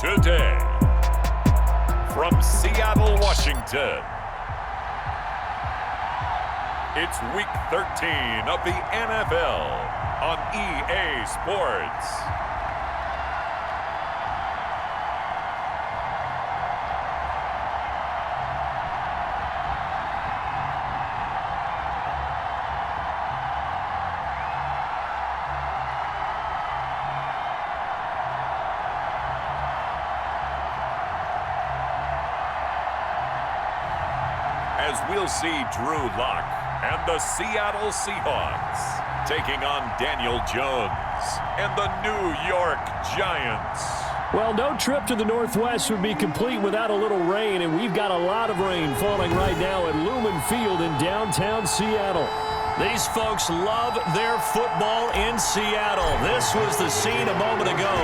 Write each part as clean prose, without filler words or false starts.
today. From Seattle, Washington, it's Week 13 of the NFL on EA Sports. As we'll see Drew Lock and the Seattle Seahawks taking on Daniel Jones and the New York Giants. Well, no trip to the Northwest would be complete without a little rain, and we've got a lot of rain falling right now at Lumen Field in downtown Seattle. These folks love their football in Seattle. This was the scene a moment ago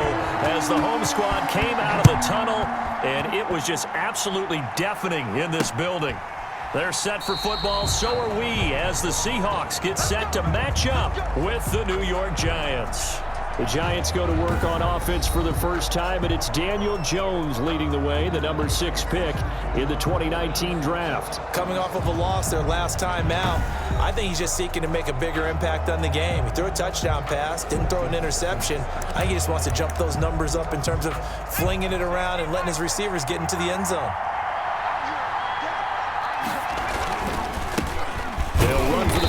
as the home squad came out of the tunnel, and it was just absolutely deafening in this building. They're set for football, so are we, as the Seahawks get set to match up with the New York Giants. The Giants go to work on offense for the first time, and it's Daniel Jones leading the way, the number 6 pick in the 2019 draft. Coming off of a loss their last time out, I think he's just seeking to make a bigger impact on the game. He threw a touchdown pass, didn't throw an interception. I think he just wants to jump those numbers up in terms of flinging it around and letting his receivers get into the end zone.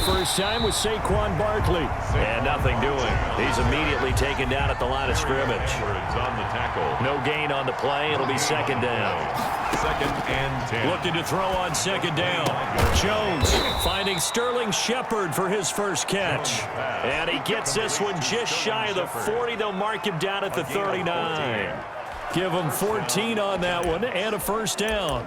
First time with Saquon Barkley. And nothing doing. He's immediately taken down at the line of scrimmage. On the tackle. No gain on the play. It'll be second down. 2nd and 10. Looking to throw on second down. Jones finding Sterling Shepard for his first catch. And he gets this one just shy of the 40. They'll mark him down at the 39. Give him 14 on that one and a first down.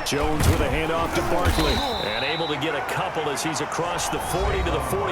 Jones with a handoff to Barkley. And able to get a couple as he's across the 40 to the 41.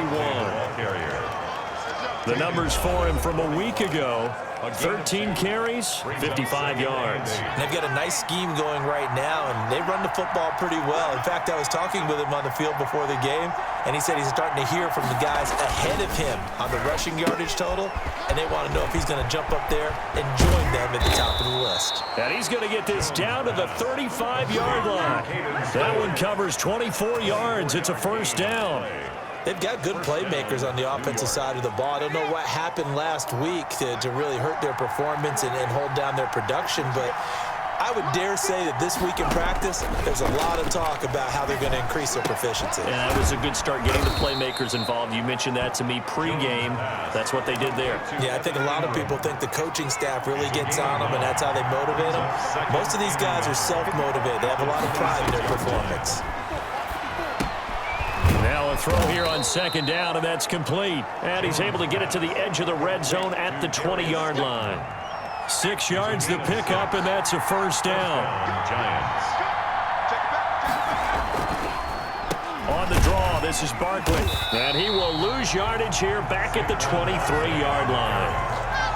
The numbers for him from a week ago. 13 carries, 55 yards. They've got a nice scheme going right now, and they run the football pretty well. In fact, I was talking with him on the field before the game, and he said he's starting to hear from the guys ahead of him on the rushing yardage total, and they want to know if he's going to jump up there and join them at the top of the list. And he's going to get this down to the 35-yard line. That one covers 24 yards. It's a first down. They've got good playmakers on the offensive side of the ball. I don't know what happened last week to really hurt their performance and hold down their production, but I would dare say that this week in practice, there's a lot of talk about how they're going to increase their proficiency. And that was a good start getting the playmakers involved. You mentioned that to me pregame. That's what they did there. Yeah, I think a lot of people think the coaching staff really gets on them, and that's how they motivate them. Most of these guys are self-motivated. They have a lot of pride in their performance. Now a throw here on second down, and that's complete. And he's able to get it to the edge of the red zone at the 20-yard line. 6 yards the pickup, and that's a first down. Giants. On the draw, this is Barkley. And he will lose yardage here back at the 23-yard line.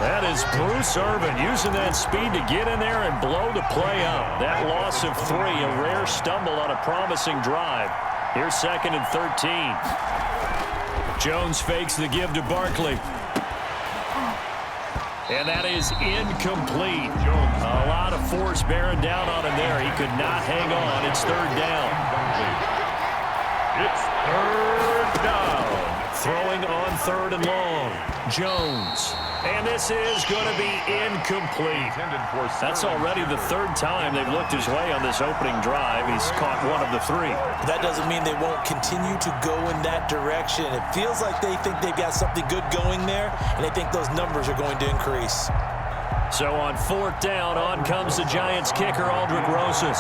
That is Bruce Irvin using that speed to get in there and blow the play up. That loss of 3, a rare stumble on a promising drive. Here's 2nd and 13. Jones fakes the give to Barkley. And that is incomplete. A lot of force bearing down on him there. He could not hang on. It's 3rd down. It's 3rd down. Throwing on 3rd and long. Jones. And this is going to be incomplete. That's already the 3rd time they've looked his way on this opening drive. He's caught 1 of the 3. That doesn't mean they won't continue to go in that direction. It feels like they think they've got something good going there, and they think those numbers are going to increase. So on 4th down, on comes the Giants kicker, Aldrick Rosas.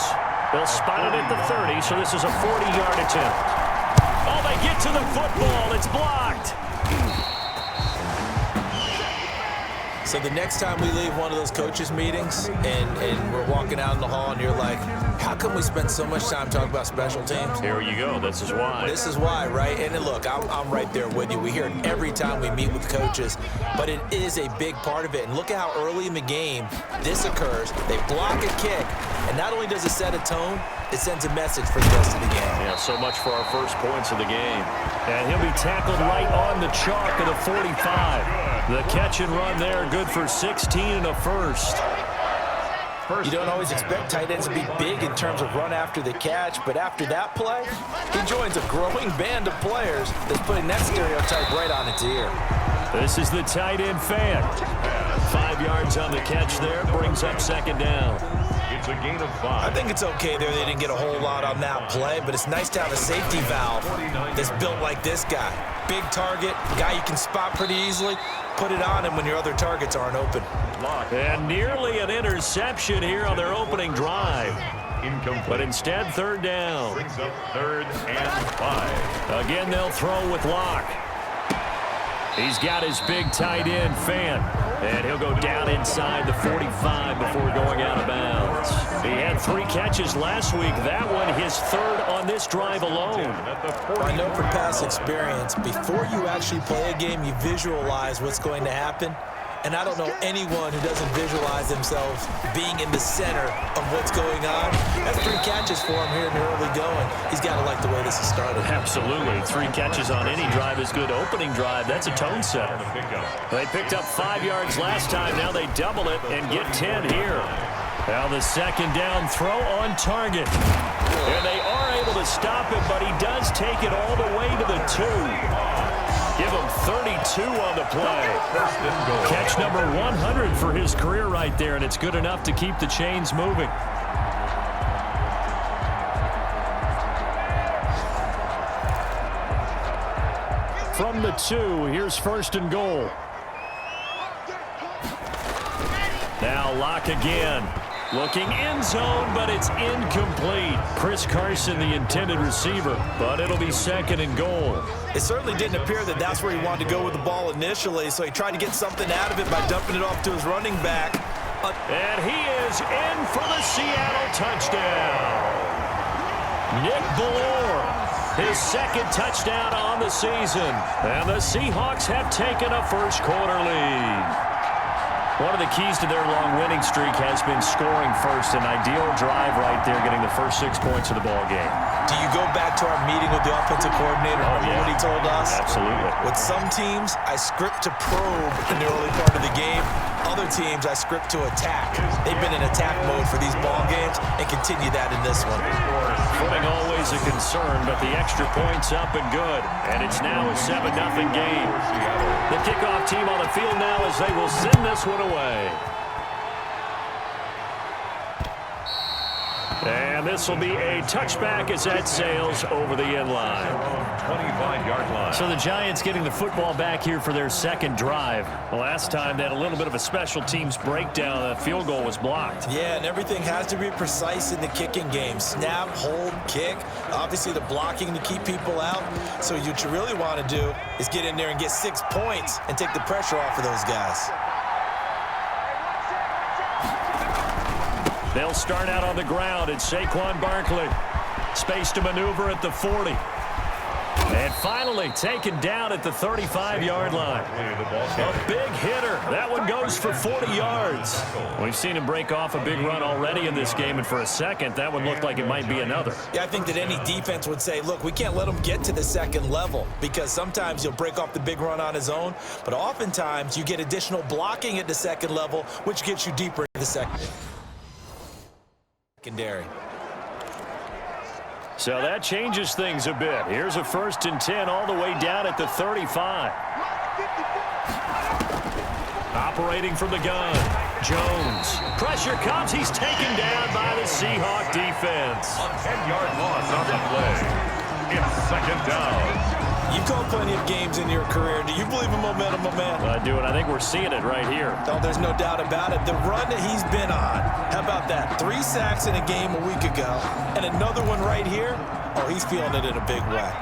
They'll spot it at the 30, so this is a 40-yard attempt. Oh, they get to the football. It's blocked. So the next time we leave one of those coaches meetings and we're walking out in the hall and you're like, how come we spend so much time talking about special teams? Here you go. This is why. This is why, right? And look, I'm right there with you. We hear it every time we meet with coaches, but it is a big part of it. And look at how early in the game this occurs. They block a kick, and not only does it set a tone, it sends a message for the rest of the game. Yeah, so much for our first points of the game. And he'll be tackled right on the chalk of the 45. The catch and run there, good for 16 and a first. You don't always expect tight ends to be big in terms of run after the catch, but after that play, he joins a growing band of players that's putting that stereotype right on its ear. This is the tight end fan. 5 yards on the catch there, brings up second down. It's a gain of 5. I think it's okay there. They didn't get a whole lot on that play, but it's nice to have a safety valve that's built like this guy. Big target, guy you can spot pretty easily. Put it on him when your other targets aren't open. And nearly an interception here on their opening drive. Incomplete. But instead, third down. Brings up 3rd and 5. Again, they'll throw with Locke. He's got his big tight end fan. And he'll go down inside the 45 before going out of bounds. He had 3 catches last week. That one his 3rd on this drive alone. I know from past experience, before you actually play a game, you visualize what's going to happen. And I don't know anyone who doesn't visualize themselves being in the center of what's going on. That's 3 catches for him here in the early going. He's got to like the way this has started. Absolutely. 3 catches on any drive is good. Opening drive, that's a tone setter. They picked up 5 yards last time. Now they double it and get 10 here. Now the second down throw on target. And they are able to stop him, but he does take it all the way to the 2. Give him 32 on the play. Catch number 100 for his career right there, and it's good enough to keep the chains moving. From the 2, here's 1st and goal. Now Locke again. Looking end zone, but it's incomplete. Chris Carson, the intended receiver, but it'll be 2nd and goal. It certainly didn't appear that that's where he wanted to go with the ball initially, so he tried to get something out of it by dumping it off to his running back. And he is in for the Seattle touchdown. Nick B.D.R., his 2nd touchdown on the season. And the Seahawks have taken a first-quarter lead. One of the keys to their long winning streak has been scoring first. An ideal drive right there, getting the first 6 points of the ball game. Do you go back to our meeting with the offensive coordinator? What he told us? Absolutely. With some teams, I script to probe in the early part of the game. Other teams, I script to attack. They've been in attack mode for these ball games and continue that in this one. Footing always a concern, but the extra point's up and good. And it's now a 7-0 game. The kickoff team on the field now as they will send this one away. And this will be a touchback as that sails over the end line. 25-yard line. So the Giants getting the football back here for their 2nd drive. Last time they had a little bit of a special teams breakdown. That field goal was blocked. Yeah, and everything has to be precise in the kicking game. Snap, hold, kick. Obviously the blocking to keep people out. So what you really want to do is get in there and get 6 points and take the pressure off of those guys. They'll start out on the ground. It's Saquon Barkley. Space to maneuver at the 40. And finally taken down at the 35-yard line. A big hitter. That one goes for 40 yards. We've seen him break off a big run already in this game, and for a second, that one looked like it might be another. Yeah, I think that any defense would say, look, we can't let him get to the 2nd level, because sometimes he'll break off the big run on his own, but oftentimes you get additional blocking at the 2nd level, which gets you deeper into the secondary. So that changes things a bit. Here's a 1st and 10 all the way down at the 35. Operating from the gun. Jones. Pressure comes. He's taken down by the Seahawk defense. A 10-yard loss on the play. It's 2nd down. You've called plenty of games in your career. Do you believe in momentum, my man? I do, and I think we're seeing it right here. Oh, there's no doubt about it. The run that he's been on, how about that? 3 sacks in a game a week ago, and another one right here. Oh, he's feeling it in a big way.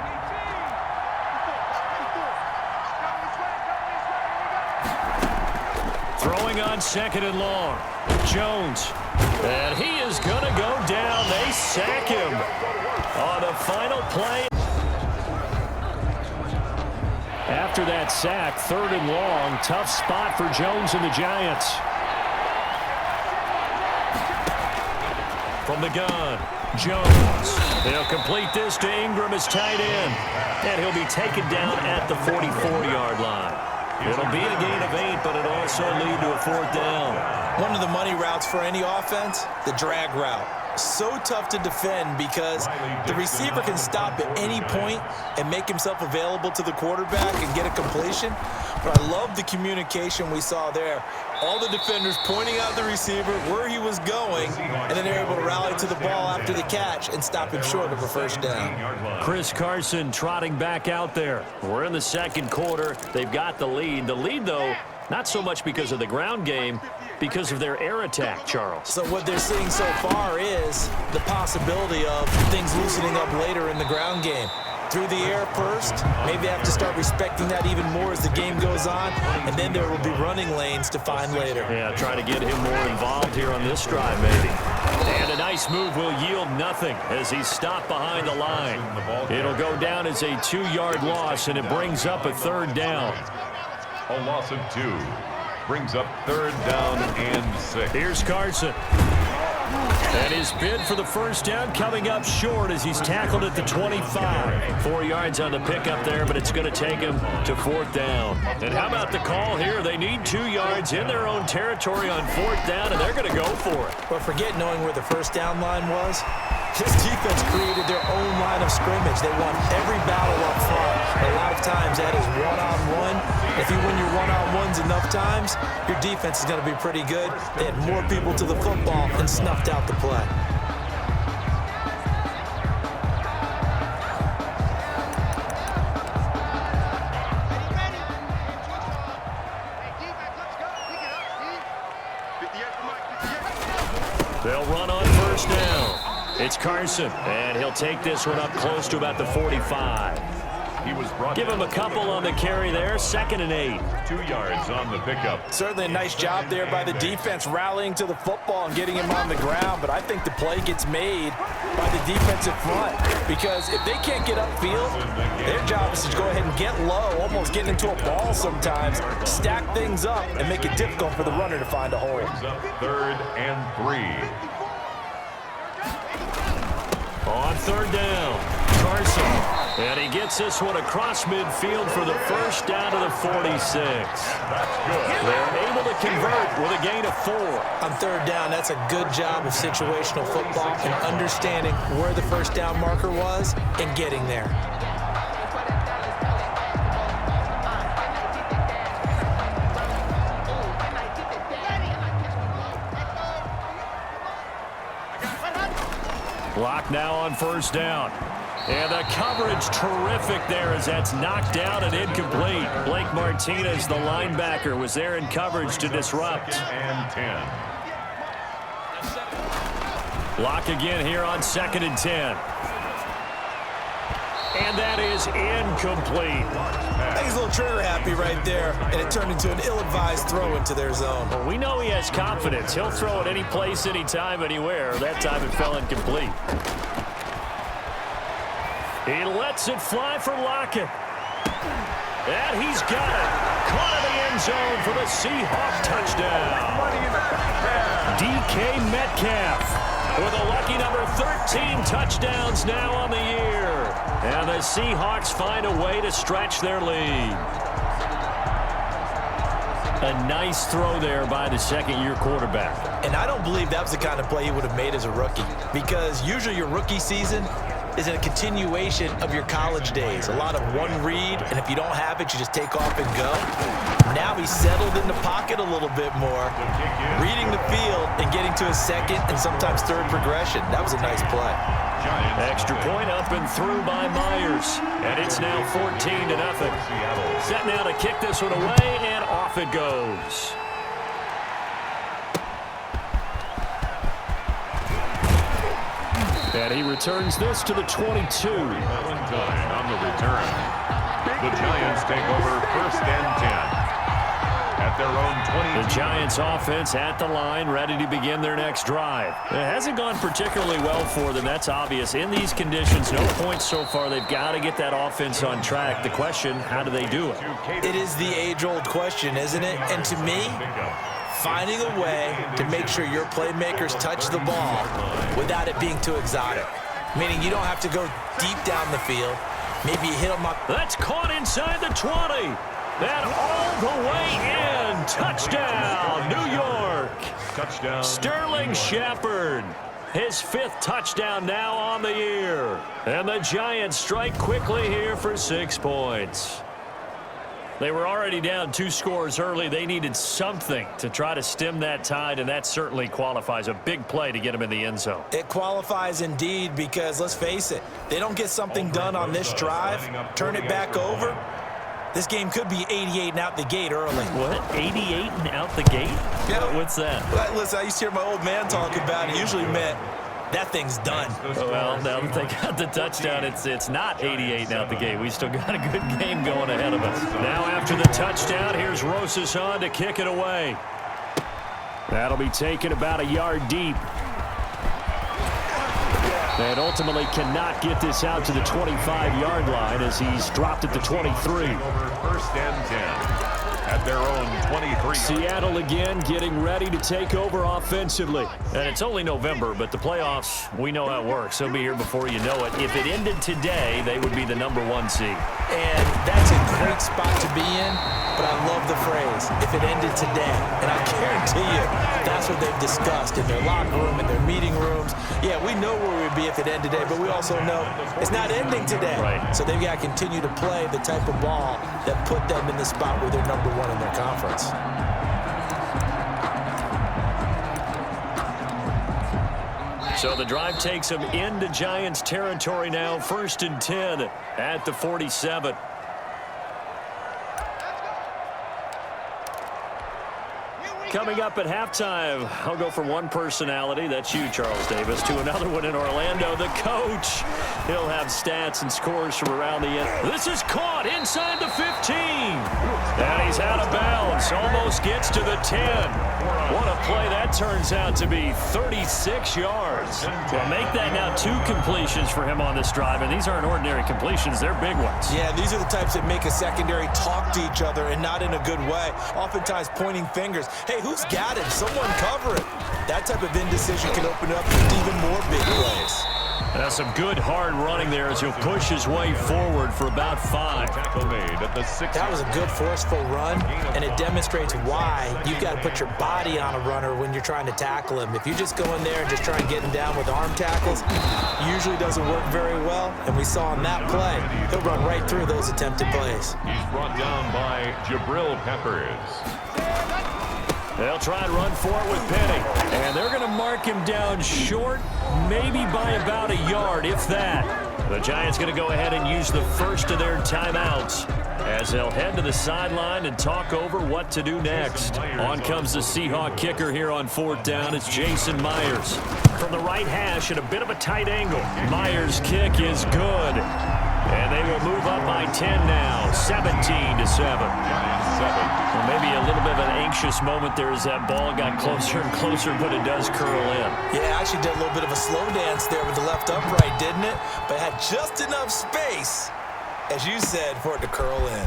Throwing going on 2nd and long. Jones. And he is going to go down. They sack him on the final play. After that sack, 3rd and long. Tough spot for Jones and the Giants. From the gun, Jones. They'll complete this to Ingram as tight end. And he'll be taken down at the 44-yard line. It'll be a gain of 8, but it'll also lead to a 4th down. One of the money routes for any offense, the drag route. So tough to defend because the receiver can stop at any point and make himself available to the quarterback and get a completion. But I love the communication we saw there. All the defenders pointing out the receiver, where he was going, and then they're able to rally to the ball after the catch and stop him short of a 1st down. Chris Carson trotting back out there. We're in the 2nd quarter. They've got the lead. The lead, though, not so much because of the ground game, because of their air attack, Charles. So what they're seeing so far is the possibility of things loosening up later in the ground game. Through the air first, maybe have to start respecting that even more as the game goes on, and then there will be running lanes to find later. Yeah, try to get him more involved here on this drive, maybe. And a nice move will yield nothing as he's stopped behind the line. It'll go down as a 2-yard loss, and it brings up a 3rd down. A loss of 2 brings up 3rd down and 6. Here's Carson. And his bid for the 1st down coming up short as he's tackled at the 25. 4 yards on the pickup there, but it's going to take him to 4th down. And how about the call here? They need 2 yards in their own territory on 4th down, and they're going to go for it. But forget knowing where the 1st down line was. This defense created their own line of scrimmage. They won every battle up front. A lot of times that is one-on-one. If you win your one-on-ones enough times, your defense is going to be pretty good. They had more people to the football and snuffed out the play. They'll run on 1st down. It's Carson, and he'll take this one up close to about the 45. Give him a couple on the carry there. 2nd and 8. 2 yards on the pickup. Certainly a nice job there by the defense rallying to the football and getting him on the ground, but I think the play gets made by the defensive front because if they can't get upfield, their job is to go ahead and get low, almost getting into a ball sometimes, stack things up, and make it difficult for the runner to find a hole. Brings up 3rd and 3. On 3rd down, Carson. And he gets this one across midfield for the 1st down to the 46. That's good. They're able to convert with a gain of 4. On 3rd down, that's a good job of situational football and understanding where the 1st down marker was and getting there. Block now on 1st down. And the coverage terrific there as that's knocked down and incomplete. Blake Martinez, the linebacker, was there in coverage to disrupt. 2nd and 10. Block again here on 2nd and 10. And that is incomplete. I think he's a little trigger happy right there, and it turned into an ill-advised throw into their zone. Well, we know he has confidence. He'll throw it any place, anytime, anywhere. That time it fell incomplete. He lets it fly for Lockett. And he's got it. Caught in the end zone for the Seahawks touchdown. DK Metcalf with a lucky number 13 touchdowns now on the year. And the Seahawks find a way to stretch their lead. A nice throw there by the 2nd-year quarterback. And I don't believe that was the kind of play he would have made as a rookie, because usually your rookie season is a continuation of your college days. A lot of one read, and if you don't have it, you just take off and go. Now he's settled in the pocket a little bit more, reading the field and getting to his 2nd and sometimes 3rd progression. That was a nice play. Extra point up and through by Myers. And it's now 14-0. Set now to kick this one away, and off it goes. And he returns this to the 22. Valentine on the return. The Giants take over 1st and 10. at their own 20. The Giants offense at the line, ready to begin their next drive. It hasn't gone particularly well for them. That's obvious. In these conditions, no points so far. They've got to get that offense on track. The question, how do they do it? It is the age-old question, isn't it? And to me, finding a way to make sure your playmakers touch the ball without it being too exotic. Meaning you don't have to go deep down the field. Maybe you hit them up. That's caught inside the 20. And all the way in. Touchdown, New York. Touchdown. Sterling Shepard. His 5th touchdown now on the year. And the Giants strike quickly here for 6 points. They were already down 2 scores early. They needed something to try to stem that tide, and that certainly qualifies. A big play to get them in the end zone. It qualifies indeed because, let's face it, they don't get something done on this drive, turn it back over, this game could be 88 and out the gate early. What? 88 and out the gate? Yeah. What's that? Listen, I used to hear my old man talk about it. Usually meant that thing's done. Well, now that they got the touchdown, it's not 88 and out the gate. We still got a good game going ahead of us. Now after the touchdown, here's Rosas on to kick it away. That'll be taken about a yard deep. And ultimately cannot get this out to the 25-yard line as he's dropped at the 23. First and 10. At their own 23. Seattle again getting ready to take over offensively. And it's only November, but the playoffs, we know how it works. They'll be here before you know it. If it ended today, they would be the #1 seed. And that's a great spot to be in, but I love the phrase, if it ended today. And I guarantee you, that's what they've discussed in their locker room, in their meeting rooms. Yeah, we know where we'd be if it ended today, but we also know it's not ending today. Right. So they've got to continue to play the type of ball that put them in the spot where they're #1 in their conference. So the drive takes them into Giants territory now. 1st and 10 at the 47. Coming up at halftime, I'll go from one personality, that's you, Charles Davis, to another one in Orlando, the coach. He'll have stats and scores from around the end. This is caught inside the 15. And he's out of bounds, almost gets to the 10. What a play that turns out to be, 36 yards. Well, make that now 2 completions for him on this drive, and these aren't ordinary completions, they're big ones. Yeah, these are the types that make a secondary talk to each other and not in a good way, oftentimes pointing fingers. Hey, who's got it? Someone cover it. That type of indecision can open up even more big plays. That's some good hard running there as he'll push his way forward for about 5. Tackle made at the 6. That was a good forceful run, and it demonstrates why you've got to put your body on a runner when you're trying to tackle him. If you just go in there and just try and get him down with arm tackles, usually doesn't work very well, and we saw on that play, he'll run right through those attempted plays. He's brought down by Jabril Peppers. They'll try and run for it with Penny. And they're going to mark him down short, maybe by about a yard, if that. The Giants going to go ahead and use the first of their timeouts as they'll head to the sideline and talk over what to do next. On comes the Seahawk kicker here on 4th down. It's Jason Myers. From the right hash at a bit of a tight angle. Myers' kick is good. And they will move up by 10 now, 17-7. Well, maybe a little bit of an anxious moment there as that ball got closer and closer, but it does curl in. Yeah, actually did a little bit of a slow dance there with the left upright, didn't it? But had just enough space, as you said, for it to curl in.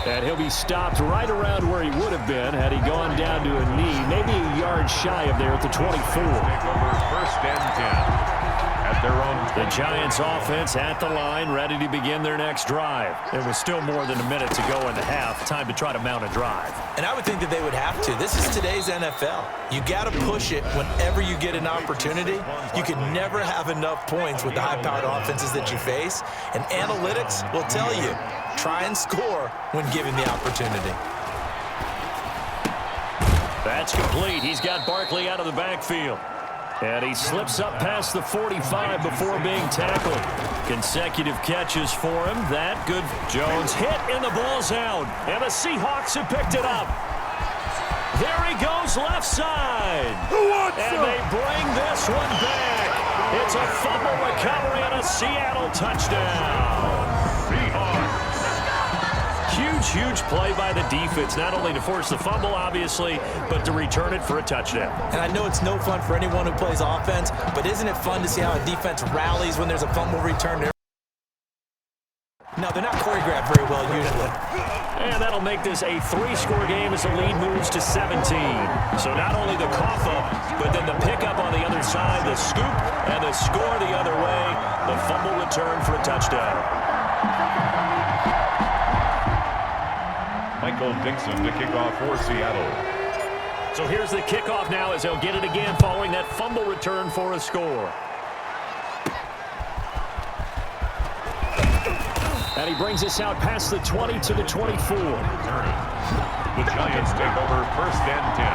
And he'll be stopped right around where he would have been had he gone down to a knee, maybe a yard shy of there at the 24. Take over 1st and 10. At their own. The Giants offense at the line, ready to begin their next drive. There was still more than a minute to go in the half. Time to try to mount a drive. And I would think that they would have to. This is today's NFL. You got to push it whenever you get an opportunity. You can never have enough points with the high-powered offenses that you face. And analytics will tell you, try and score when given the opportunity. That's complete. He's got Barkley out of the backfield. And he slips up past the 45 before being tackled. Consecutive catches for him. That good. Jones hit and the ball's out. And the Seahawks have picked it up. There he goes left side. And they bring this one back. It's a fumble recovery and a Seattle touchdown. Seahawks. Huge huge play by the defense, not only to force the fumble, obviously, but to return it for a touchdown. And I know it's no fun for anyone who plays offense, but isn't it fun to see how a defense rallies when there's a fumble return there? No, they're not choreographed very well usually. And that'll make this a 3-score game as the lead moves to 17. So not only the cough up, but then the pickup on the other side, the scoop, and the score the other way, the fumble return for a touchdown. Michael Dixon to kick off for Seattle. So here's the kickoff now as they'll get it again following that fumble return for a score. And he brings us out past the 20 to the 24. The Giants take over 1st and 10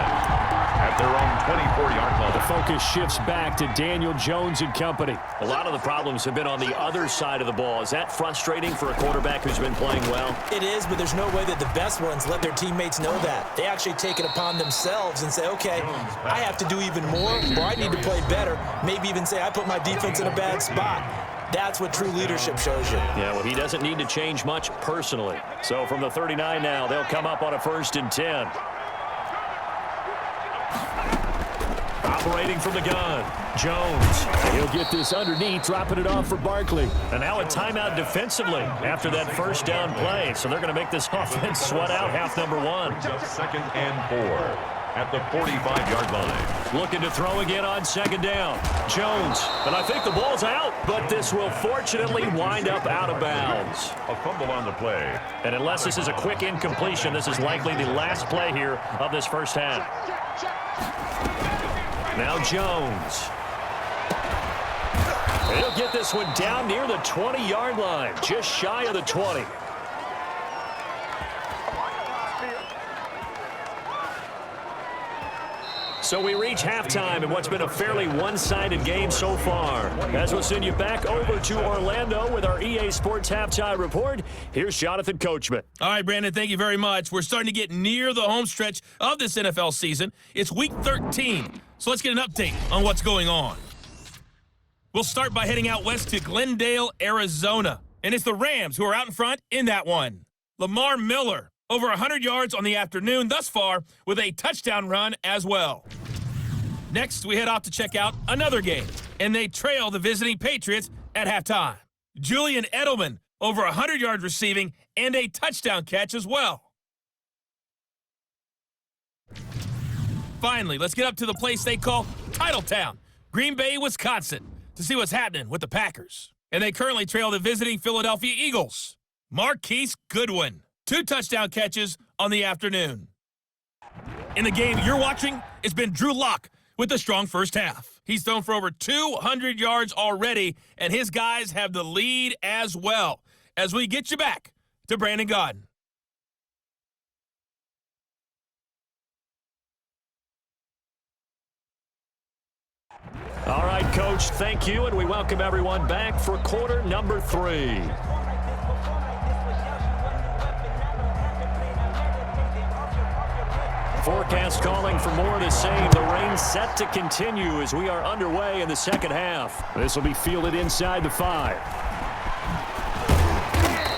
at their own 24-yard line. The focus shifts back to Daniel Jones and company. A lot of the problems have been on the other side of the ball. Is that frustrating for a quarterback who's been playing well? It is, but there's no way that the best ones let their teammates know that. They actually take it upon themselves and say, okay, I have to do even more, or I need to play better. Maybe even say, I put my defense in a bad spot. That's what true leadership shows you. Yeah, well, he doesn't need to change much personally. So from the 39 now, they'll come up on a 1st and 10. Operating from the gun, Jones. He'll get this underneath, dropping it off for Barkley. And now a timeout defensively after that first down play. So they're going to make this offense sweat out half number 1. 2nd and 4. At the 45-yard line. Looking to throw again on 2nd down. Jones, and I think the ball's out, but this will fortunately wind up out of bounds. A fumble on the play. And unless this is a quick incompletion, this is likely the last play here of this first half. Now Jones. He'll get this one down near the 20-yard line, just shy of the 20. So we reach halftime in what's been a fairly one-sided game so far. As we'll send you back over to Orlando with our EA Sports Halftime Report, here's Jonathan Coachman. All right, Brandon, thank you very much. We're starting to get near the home stretch of this NFL season. It's Week 13, so let's get an update on what's going on. We'll start by heading out west to Glendale, Arizona. And it's the Rams who are out in front in that one. Lamar Miller, over 100 yards on the afternoon thus far with a touchdown run as well. Next, we head off to check out another game, and they trail the visiting Patriots at halftime. Julian Edelman, over 100 yards receiving and a touchdown catch as well. Finally, let's get up to the place they call Titletown, Green Bay, Wisconsin, to see what's happening with the Packers. And they currently trail the visiting Philadelphia Eagles. Marquise Goodwin, 2 touchdown catches on the afternoon. In the game you're watching, it's been Drew Lock with a strong first half. He's thrown for over 200 yards already, and his guys have the lead as well. As we get you back to Brandon Gaudin. All right, Coach, thank you, and we welcome everyone back for quarter number 3. Forecast calling for more of the same. The rain set to continue as we are underway in the second half. This will be fielded inside the 5.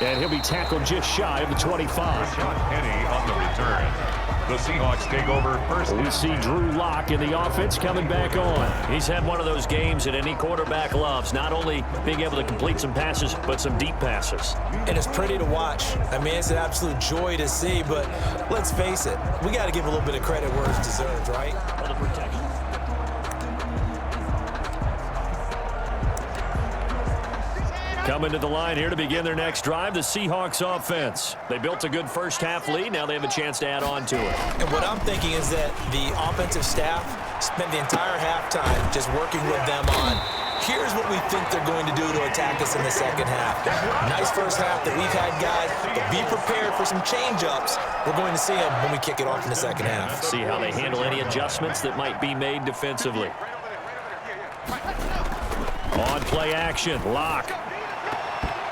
And he'll be tackled just shy of the 25. Sean Penny on the return. The Seahawks take over 1st. We see Drew Lock in the offense coming back on. He's had one of those games that any quarterback loves, not only being able to complete some passes, but some deep passes. And it's pretty to watch. I mean, it's an absolute joy to see, but let's face it, we got to give a little bit of credit where it's deserved, right? For the protection. Coming to the line here to begin their next drive, the Seahawks offense. They built a good first half lead. Now they have a chance to add on to it. And what I'm thinking is that the offensive staff spent the entire halftime just working with them on, here's what we think they're going to do to attack us in the second half. Nice first half that we've had, guys, but be prepared for some change-ups. We're going to see them when we kick it off in the second half. See how they handle any adjustments that might be made defensively. On play action, Lock.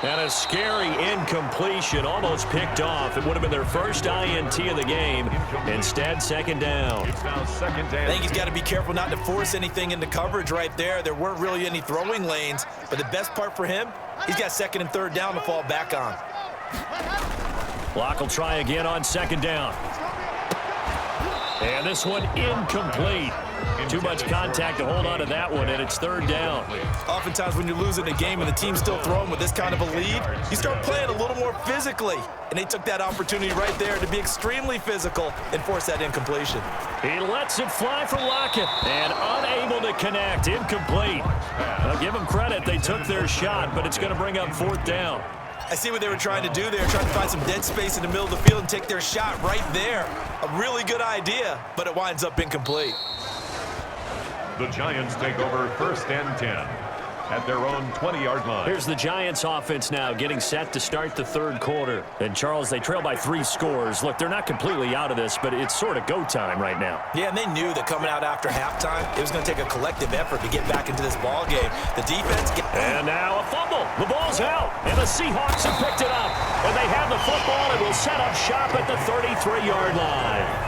And a scary incompletion, almost picked off. It would have been their first INT of the game. Instead, second down. It's now second down. I think he's got to be careful not to force anything into coverage right there. There weren't really any throwing lanes. But the best part for him, he's got second and third down to fall back on. Clock will try again on second down. And this one incomplete. Too much contact to hold on to that one, and it's third down. Oftentimes when you're losing a game and the team's still throwing with this kind of a lead, you start playing a little more physically. And they took that opportunity right there to be extremely physical and force that incompletion. He lets it fly for Lockett, and unable to connect. Incomplete. Now, give them credit. They took their shot, but it's going to bring up fourth down. I see what they were trying to do there, trying to find some dead space in the middle of the field and take their shot right there. A really good idea, but it winds up incomplete. The Giants take over first and 10 at their own 20-yard line. Here's the Giants offense now getting set to start the third quarter. And, Charles, they trail by 3 scores. Look, they're not completely out of this, but it's sort of go time right now. Yeah, and they knew that coming out after halftime, it was going to take a collective effort to get back into this ball game. The defense... And now a fumble. The ball's out, and the Seahawks have picked it up. And they have the football and will set up shop at the 33-yard line.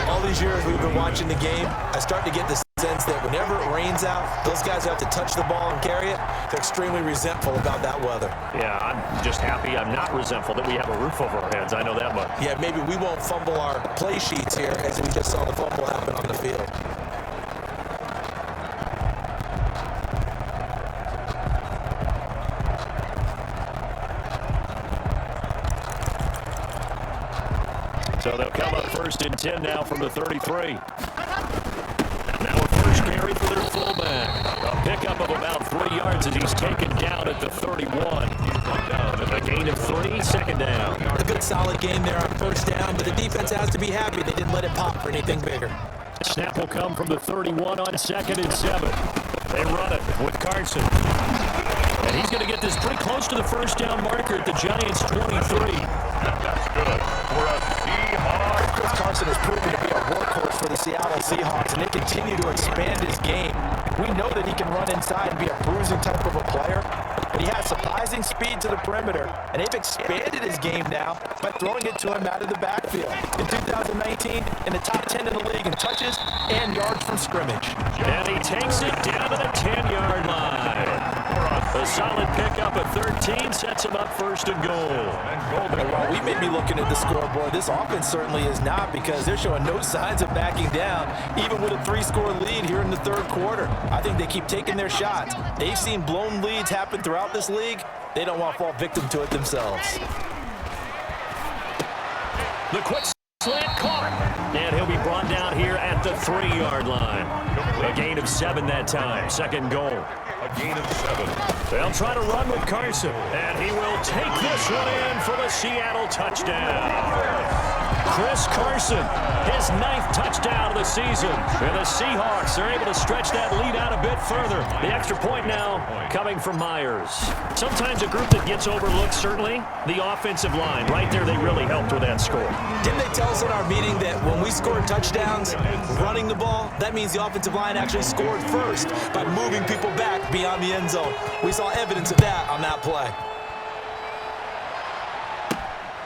All these years we've been watching the game, I start to get the sense that whenever it rains out, those guys who have to touch the ball and carry it, they're extremely resentful about that weather. Yeah, I'm just happy I'm not resentful that we have a roof over our heads. I know that much. Yeah, maybe we won't fumble our play sheets here as we just saw the fumble happen on the field. So they'll come up first and 10 now from the 33. Now a first carry for their fullback. A pickup of about 3 yards as he's taken down at the 31. A gain of 3, second down. A good solid game there on first down, but the defense has to be happy they didn't let it pop for anything bigger. Snap will come from the 31 on second and 7. They run it with Carson. And he's going to get this pretty close to the first down marker at the Giants' 23. That's good for a Seahawks. Chris Carson has proven to be a workhorse for the Seattle Seahawks, and they continue to expand his game. We know that he can run inside and be a bruising type of a player, but he has surprising speed to the perimeter, and they've expanded his game now by throwing it to him out of the backfield. In 2019, in the top 10 in the league in touches and yards from scrimmage. And he takes it down to the 10-yard line. A solid pickup at 13 sets him up first and goal. And while we may be looking at the scoreboard, this offense certainly is not, because they're showing no signs of backing down, even with a 3-score lead here in the third quarter. I think they keep taking their shots. They've seen blown leads happen throughout this league. They don't want to fall victim to it themselves. The quick slant caught, and he'll be brought down here at the 3-yard line. A gain of 7 that time, second goal. A gain of 7. They'll try to run with Carson, and he will take this one in for the Seattle touchdown. Chris Carson, his 9th touchdown of the season. And the Seahawks are able to stretch that lead out a bit further. The extra point now coming from Myers. Sometimes a group that gets overlooked, certainly, the offensive line. Right there, they really helped with that score. Didn't they tell us in our meeting that when we scored touchdowns running the ball, that means the offensive line actually scored first by moving people back beyond the end zone? We saw evidence of that on that play.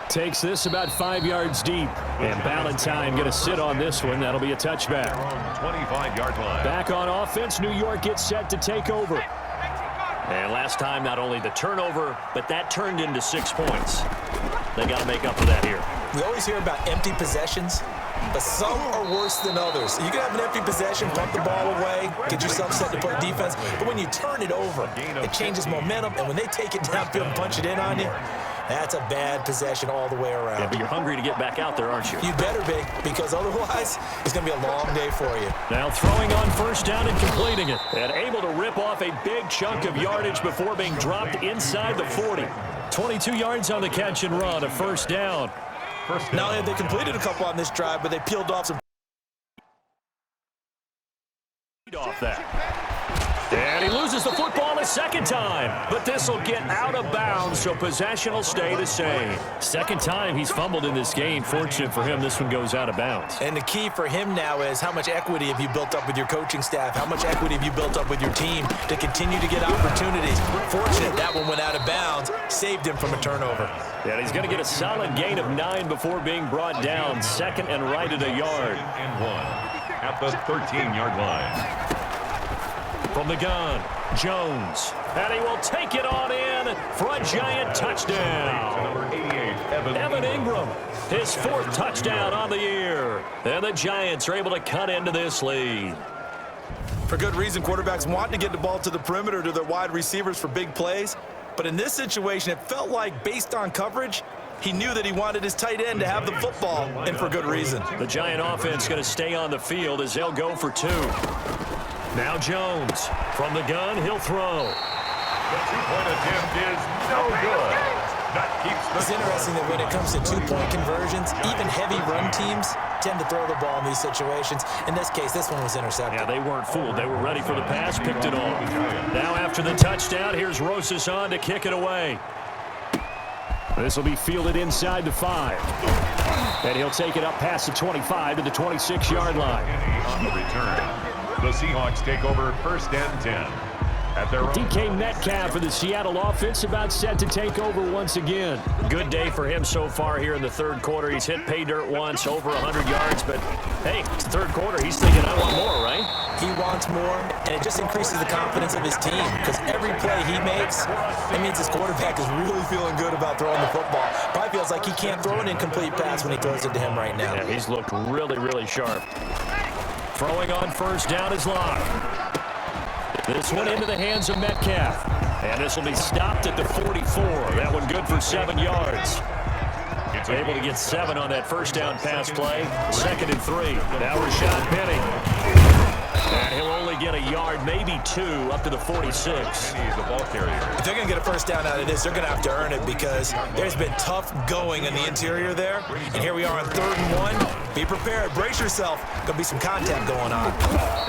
Takes this about 5 yards deep. And Ballantyne going to sit on this one. That'll be a touchback. 25-yard line. Back on offense, New York gets set to take over. And last time, not only the turnover, but that turned into 6 points. They got to make up for that here. We always hear about empty possessions, but some are worse than others. You can have an empty possession, pump the ball away, get yourself set to play defense, but when you turn it over, it changes momentum, and when they take it downfield and punch it in on you, that's a bad possession all the way around. Yeah, but you're hungry to get back out there, aren't you? You better be, because otherwise, it's going to be a long day for you. Now throwing on first down and completing it. And able to rip off a big chunk of yardage before being dropped inside the 40. 22 yards on the catch and run, a first down. Not only have they completed a couple on this drive, but they peeled off some. Off that. And he loses the football a second time. But this will get out of bounds, so possession will stay the same. Second time he's fumbled in this game. Fortunate for him, this one goes out of bounds. And the key for him now is how much equity have you built up with your coaching staff? How much equity have you built up with your team to continue to get opportunities? Fortunate that one went out of bounds, saved him from a turnover. Yeah, he's going to get a solid gain of 9 before being brought down. Second and right at a yard. And 1 at the 13-yard line. From the gun, Jones And he will take it on in for a Giant touchdown. Number 88, Evan Ingram, his 4th touchdown on the year. And the Giants are able to cut into this lead. For good reason, quarterbacks want to get the ball to the perimeter to their wide receivers for big plays. But in this situation, it felt like, based on coverage, he knew that he wanted his tight end to have the football, and for good reason. The Giant offense going to stay on the field as they'll go for 2. Now Jones. From the gun, he'll throw. The 2-point attempt is no good. That keeps the It's interesting that when it comes to 2-point conversions, even heavy run teams tend to throw the ball in these situations. In this case, this one was intercepted. Yeah, they weren't fooled. They were ready for the pass, picked it off. Now after the touchdown, here's Rosas on to kick it away. This will be fielded inside the 5. And he'll take it up past the 25 to the 26-yard line. On the return, the Seahawks take over 1st and 10. At their own. DK Metcalf for the Seattle offense about set to take over once again. Good day for him so far here in the 3rd quarter. He's hit pay dirt once, over 100 yards. But, hey, it's the 3rd quarter. He's thinking, I want more, right? He wants more, and it just increases the confidence of his team because every play he makes, it means his quarterback is really feeling good about throwing the football. Probably feels like he can't throw an incomplete pass when he throws it to him right now. Yeah, he's looked really, really sharp. Throwing on 1st down is Locke. This one into the hands of Metcalf. And this will be stopped at the 44. That one good for 7 yards. Able to get 7 on that 1st down pass play. 2nd and 3. Now Rashad Penny. And he'll only get a yard, maybe 2, up to the 46. He's the ball carrier. If they're going to get a 1st down out of this, they're going to have to earn it because there's been tough going in the interior there. And here we are on 3rd and 1. Be prepared. Brace yourself. Going to be some contact going on.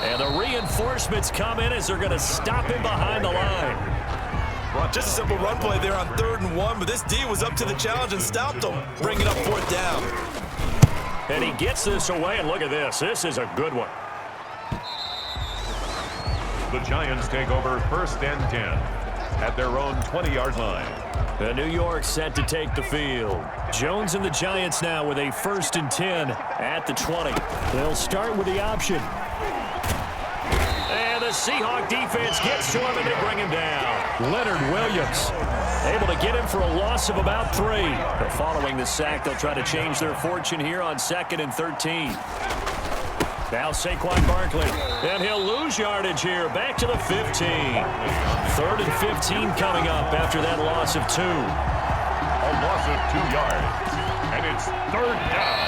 And the reinforcements come in as they're going to stop him behind the line. Just a simple run play there on 3rd and 1, but this D was up to the challenge and stopped him. Bring it up 4th down. And he gets this away, and look at this. This is a good one. The Giants take over 1st and 10 at their own 20-yard line. The New York set to take the field. Jones and the Giants now with a 1st and 10 at the 20. They'll start with the option. And the Seahawk defense gets to him and they bring him down. Leonard Williams able to get him for a loss of about 3. But following the sack, they'll try to change their fortune here on 2nd and 13. Now Saquon Barkley, and he'll lose yardage here, back to the 15. 3rd and 15 coming up after that loss of 2. A loss of 2 yards, and it's 3rd down.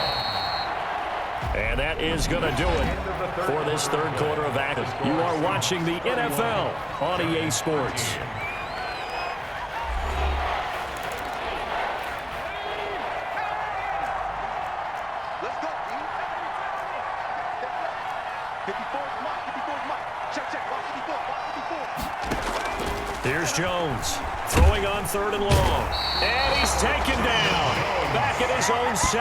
And that is going to do it for this 3rd quarter of action. You are watching the NFL on EA Sports. Here's Jones, throwing on 3rd and long. And he's taken down, back at his own 7.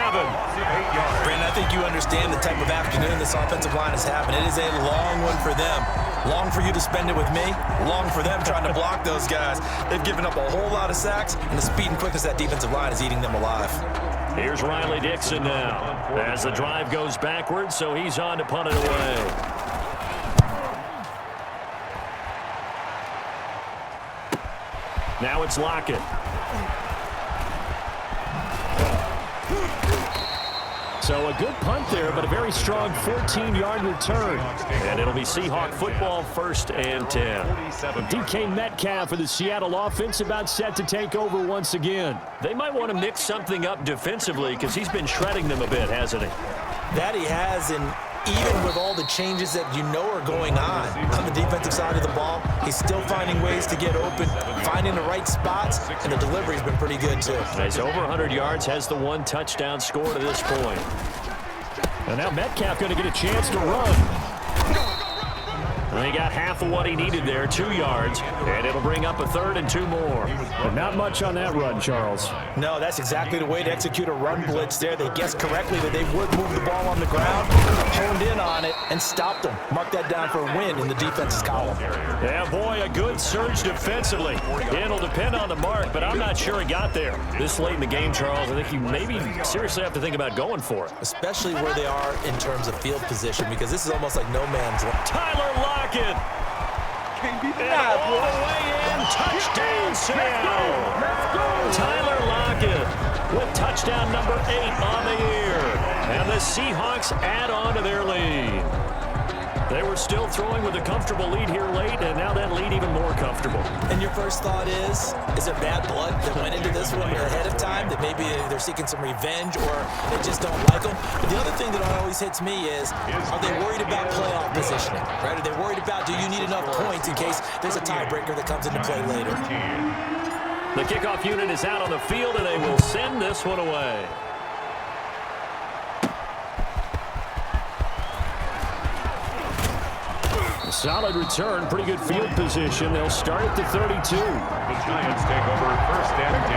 Brandon, I think you understand the type of afternoon this offensive line is having. It is a long one for them. Long for you to spend it with me. Long for them trying to block those guys. They've given up a whole lot of sacks, and the speed and quickness of that defensive line is eating them alive. Here's Riley Dixon now, as the drive goes backwards, so he's on to punt it away. Now it's Lockett. So a good punt there, but a very strong 14-yard return. And it'll be Seahawk football 1st and 10. DK Metcalf for the Seattle offense about set to take over once again. They might want to mix something up defensively because he's been shredding them a bit, hasn't he? That he has, and even with all the changes that you know are going on the defensive side of the ball, he's still finding ways to get open, finding the right spots, and the delivery's been pretty good too. He's over 100 yards, has the 1 touchdown score to this point. And now Metcalf going to get a chance to run. And he got half of what he needed there, 2 yards, and it'll bring up a 3rd and 2 more. But not much on that run, Charles. No, that's exactly the way to execute a run blitz there. They guessed correctly that they would move the ball on the ground, honed in on it, and stopped them. Mark that down for a win in the defense's column. Yeah, boy, a good surge defensively. It'll depend on the mark, but I'm not sure he got there. This late in the game, Charles, I think you maybe seriously have to think about going for it. Especially where they are in terms of field position, because this is almost like no man's land. Tyler Lockett. Can't beat the And all the way in touchdown, Seattle. Tyler Lockett with touchdown number 8 on the year. And the Seahawks add on to their lead. They were still throwing with a comfortable lead here late, and now that lead even more comfortable. And your first thought is there bad blood that went into this one ahead of time, that maybe they're seeking some revenge or they just don't like them? But the other thing that always hits me is, are they worried about playoff positioning? Right? Are they worried about, do you need enough points in case there's a tiebreaker that comes into play later? The kickoff unit is out on the field, and they will send this one away. Solid return, pretty good field position. They'll start at the 32. The Giants take over 1st and 10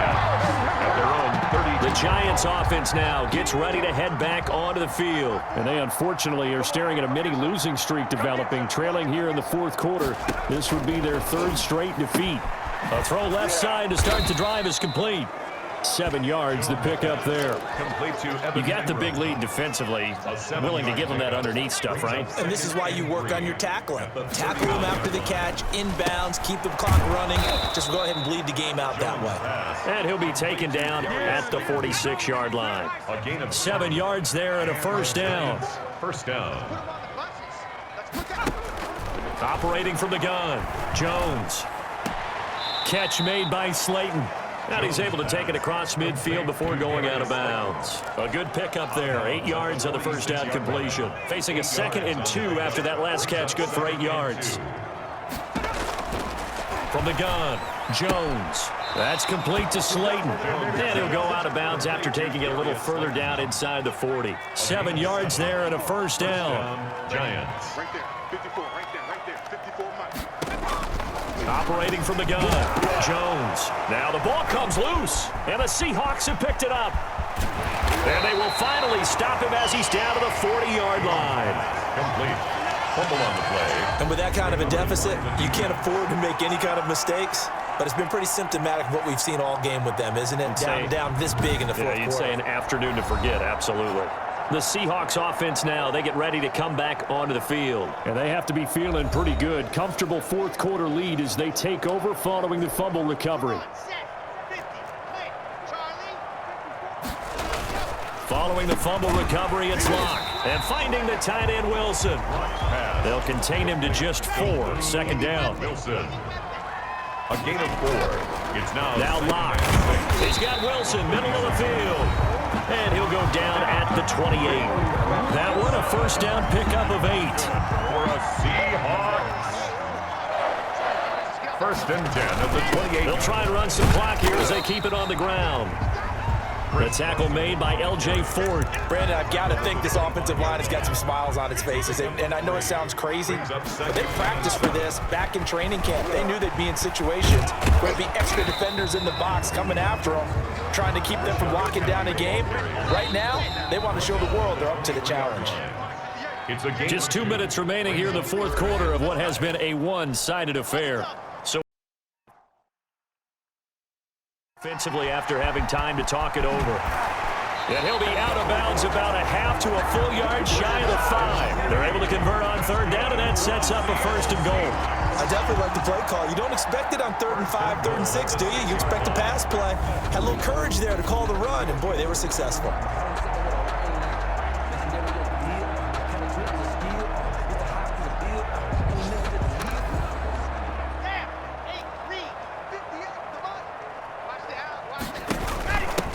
at their own 30. The Giants offense now gets ready to head back onto the field. And they unfortunately are staring at a mini losing streak developing, trailing here in the 4th quarter. This would be their 3rd straight defeat. A throw left side to start the drive is complete. 7 yards, the pickup there. You got the big lead defensively. Willing to give them that underneath stuff, right? And this is why you work on your tackling. Tackle them after the catch, inbounds, keep the clock running. Just go ahead and bleed the game out that way. And he'll be taken down at the 46-yard line. 7 yards there and a 1st down. First down. Operating from the gun, Jones. Catch made by Slayton. And he's able to take it across midfield before going out of bounds. A good pickup there, 8 yards on the 1st down completion. Facing a 2nd and 2 after that last catch, good for 8 yards. From the gun, Jones. That's complete to Slayton. And he'll go out of bounds after taking it a little further down inside the 40. 7 yards there and a 1st down. Giants. Right there, 54, right there, 54 miles. Operating from the gun, Jones. Now the ball comes loose, and the Seahawks have picked it up. And they will finally stop him as he's down to the 40-yard line. Complete. Fumble on the play. And with that kind of a deficit, you can't afford to make any kind of mistakes. But it's been pretty symptomatic of what we've seen all game with them, isn't it? Down this big in the 4th quarter. Yeah, you'd say an afternoon to forget, absolutely. The Seahawks offense now, they get ready to come back onto the field. And they have to be feeling pretty good. Comfortable 4th quarter lead as they take over following the fumble recovery. Following the fumble recovery, it's Locke. And finding the tight end, Wilson. They'll contain him to just 4. 2nd down. Wilson. A gain of 4. It's now Locke. He's got Wilson, middle of the field. And he'll go down at the 28. That one a 1st down pickup of 8. For a Seahawks. 1st and 10 at the 28. They'll try and run some clock here as they keep it on the ground. The tackle made by L.J. Ford. Brandon, I've got to think this offensive line has got some smiles on its faces. And I know it sounds crazy, but they practiced for this back in training camp. They knew they'd be in situations where there'd be extra defenders in the box coming after them, trying to keep them from locking down a game. Right now, they want to show the world they're up to the challenge. Just 2 minutes remaining here in the 4th quarter of what has been a one-sided affair. So offensively after having time to talk it over. And he'll be out of bounds about a half to a full yard shy of the 5. They're able to convert on 3rd down, and that sets up a 1st and goal. I definitely like the play call. You don't expect it on 3rd and 5, 3rd and 6, do you? You expect a pass play. Had a little courage there to call the run, and boy, they were successful.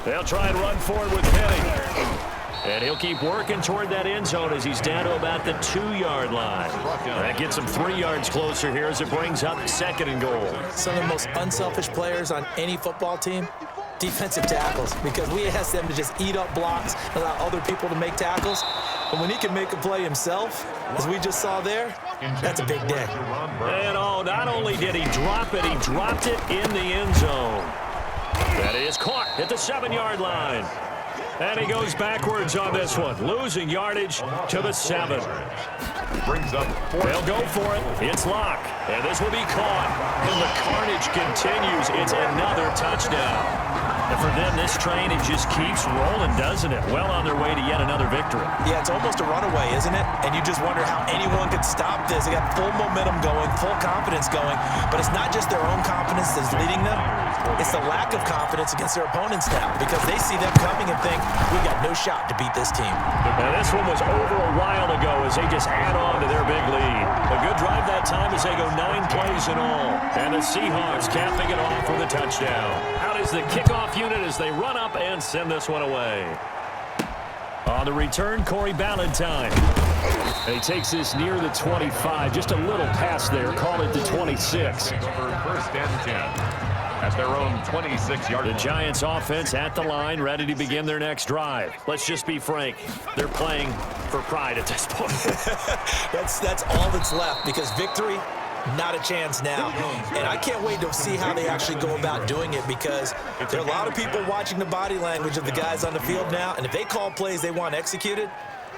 They'll try and run forward with Penny. And he'll keep working toward that end zone as he's down to about the 2-yard line. That gets him 3 yards closer here as it brings up 2nd and goal. Some of the most unselfish players on any football team, defensive tackles, because we ask them to just eat up blocks, allow other people to make tackles. But when he can make a play himself, as we just saw there, that's a big day. And not only did he drop it, he dropped it in the end zone. That is caught at the 7-yard line. And he goes backwards on this one, losing yardage to the 7. Brings up 4. They'll go for it. It's Locke. And this will be caught. And the carnage continues. It's another touchdown. And for them, this train, it just keeps rolling, doesn't it? Well on their way to yet another victory. Yeah, it's almost a runaway, isn't it? And you just wonder how anyone could stop this. They got full momentum going, full confidence going. But it's not just their own confidence that's leading them. It's the lack of confidence against their opponents now because they see them coming and think, we got no shot to beat this team. And this one was over a while ago as they just add on to their big lead. A good drive that time as they go 9 plays in all. And the Seahawks capping it off with a touchdown. Out is the kickoff unit as they run up and send this one away. On the return, Corey Ballantyne. He takes this near the 25. Just a little pass there. Call it the 26. Over 1st and 10 at their own 26-yard line. The Giants offense at the line, ready to begin their next drive. Let's just be frank. They're playing for pride at this point. That's all that's left because victory, not a chance now. And I can't wait to see how they actually go about doing it because there are a lot of people watching the body language of the guys on the field now. And if they call plays they want executed,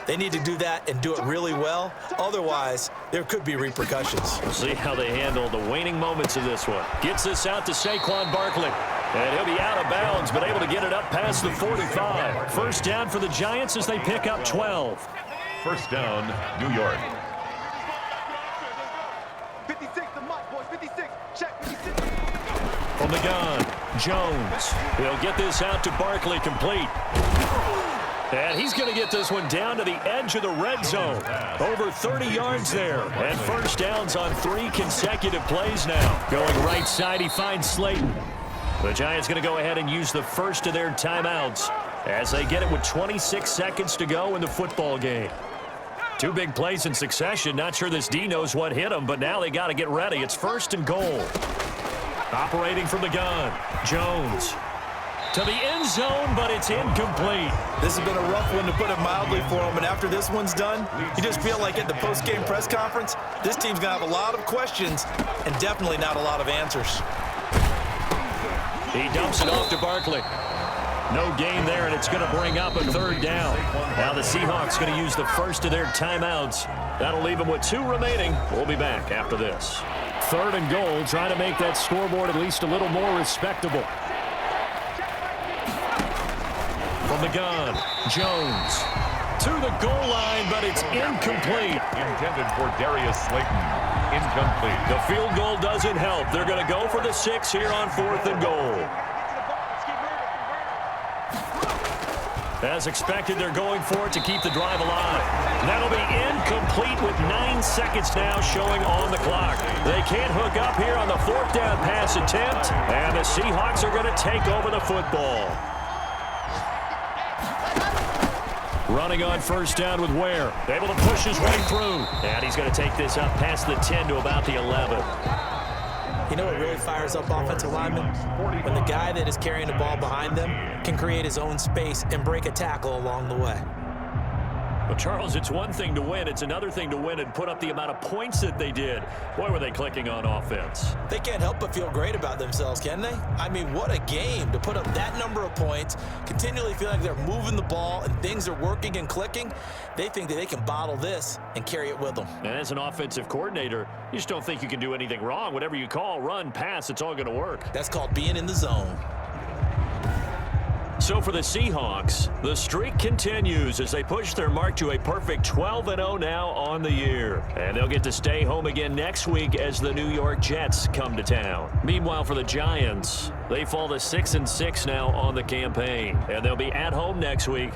they need to do that and do it really well. Otherwise, there could be repercussions. We'll see how they handle the waning moments of this one. Gets this out to Saquon Barkley. And he'll be out of bounds, but able to get it up past the 45. First down for the Giants as they pick up 12. First down, New York. 56, the mark, boys. 56. Check 56. From the gun, Jones. He'll get this out to Barkley, complete. And he's going to get this one down to the edge of the red zone. Over 30 yards there. And first downs on 3 consecutive plays now. Going right side, he finds Slayton. The Giants going to go ahead and use the first of their timeouts as they get it with 26 seconds to go in the football game. 2 big plays in succession. Not sure this D knows what hit him, but now they got to get ready. It's 1st and goal. Operating from the gun, Jones. To the end zone, but it's incomplete. This has been a rough one, to put it mildly, for them. And after this one's done, you just feel like at the post-game press conference, this team's going to have a lot of questions and definitely not a lot of answers. He dumps it off to Barkley. No gain there, and it's going to bring up a 3rd down. Now the Seahawks going to use the first of their timeouts. That'll leave them with 2 remaining. We'll be back after this. 3rd and goal, trying to make that scoreboard at least a little more respectable. From the gun, Jones to the goal line, but it's incomplete. Intended for Darius Slayton. Incomplete. The field goal doesn't help. They're going to go for the 6 here on 4th and goal. As expected, they're going for it to keep the drive alive. That'll be incomplete with 9 seconds now showing on the clock. They can't hook up here on the 4th down pass attempt, and the Seahawks are going to take over the football. Running on first down with Ware. Able to push his way through. And he's going to take this up past the 10 to about the 11. You know what really fires up offensive linemen? When the guy that is carrying the ball behind them can create his own space and break a tackle along the way. Well, Charles, it's one thing to win. It's another thing to win and put up the amount of points that they did. Boy, were they clicking on offense. They can't help but feel great about themselves, can they? I mean, what a game to put up that number of points, continually feel like they're moving the ball and things are working and clicking. They think that they can bottle this and carry it with them. And as an offensive coordinator, you just don't think you can do anything wrong. Whatever you call, run, pass, it's all going to work. That's called being in the zone. So for the Seahawks, the streak continues as they push their mark to a perfect 12-0 now on the year. And they'll get to stay home again next week as the New York Jets come to town. Meanwhile, for the Giants, they fall to 6-6 now on the campaign. And they'll be at home next week